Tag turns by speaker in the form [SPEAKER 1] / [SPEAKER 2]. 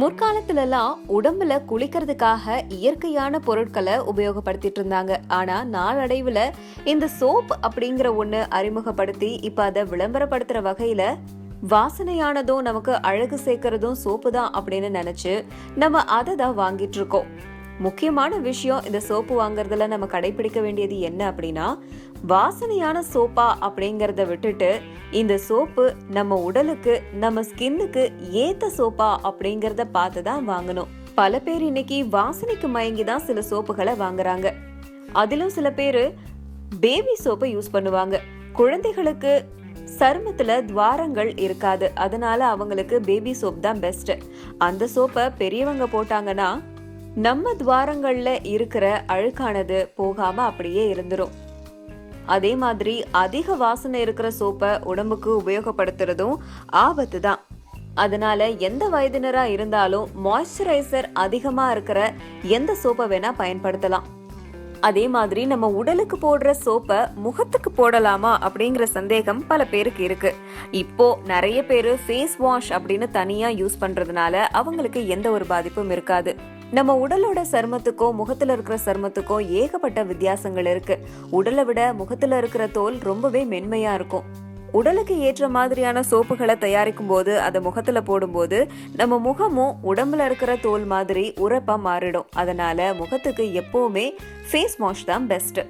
[SPEAKER 1] முற்காலத்துல எல்லாம் உடம்புல குளிக்கிறதுக்காக இயற்கையான பொருட்களை உபயோகப்படுத்திட்டு இருந்தாங்க. ஆனா நாளடைவுல இந்த சோப் அப்படிங்கிற ஒண்ணு அறிமுகப்படுத்தி இப்ப அதை விளம்பரப்படுத்துற வகையில வாசனையானதும் நமக்கு அழகு சேர்க்கறதும் சோப்பு தான் அப்படின்னு நினைச்சு நம்ம அதை தான் வாங்கிட்டு இருக்கோம். முக்கியமான விஷயம், இந்த சோப்பு வாங்குறதுல நம்ம கடைபிடிக்க வேண்டியது என்ன அப்படின்னா, வாசனையான சோப்பா அப்படிங்கறத விட்டுட்டு இந்த சோப்பு நம்ம உடலுக்கு நம்ம ஸ்கின்னுக்கு ஏத்த சோப்பா அப்படிங்கறத பார்த்துதான் வாங்கணும். பல பேர் இன்னைக்கு வாசனைக்கு மயங்கிதான் சில சோப்புகளை வாங்குறாங்க. அதிலும் சில பேரு பேபி சோப்பை யூஸ் பண்ணுவாங்க. குழந்தைகளுக்கு சருமத்துல துவாரங்கள் இருக்காது, அதனால அவங்களுக்கு பேபி சோப் தான் பெஸ்ட். அந்த சோப்பை பெரியவங்க போட்டாங்கன்னா நம்ம துவாரங்கள்ல இருக்கிற அழுக்கானது போகாம அப்படியே இருந்துரும். அதே மாதிரி அதிக வாசனை இருக்கிற சோப்பை உடம்புக்கு உபயோகப்படுத்துறதும் ஆபத்து தான். அதனால எந்த வயதினரா இருந்தாலும் மாய்ஸ்சரைசர் அதிகமா இருக்கிற எந்த சோப்பை வேணா பயன்படுத்தலாம். அதே மாதிரி நம்ம உடலுக்கு போடுற சோப்பை முகத்துக்கு போடலாமா அப்படிங்கிற சந்தேகம் பல பேருக்கு இருக்கு. இப்போ நிறைய பேரு ஃபேஸ் வாஷ் அப்படின்னு தனியா யூஸ் பண்றதுனால அவங்களுக்கு எந்த ஒரு பாதிப்பும் இருக்காது. நம்ம உடலோட சருமத்துக்கும் முகத்துல இருக்கிற சருமத்துக்கும் ஏகப்பட்ட வித்தியாசங்கள் இருக்கு. உடலை விட முகத்துல இருக்கிற தோல் ரொம்பவே மென்மையா இருக்கும். உடலுக்கு ஏற்ற மாதிரியான சோப்புகளை தயாரிக்கும் போது அதை முகத்துல போடும்போது நம்ம முகமும் உடம்புல இருக்கிற தோல் மாதிரி உரப்பா மாறிடும். அதனால முகத்துக்கு எப்பவுமே ஃபேஸ் வாஷ் தான் பெஸ்ட்.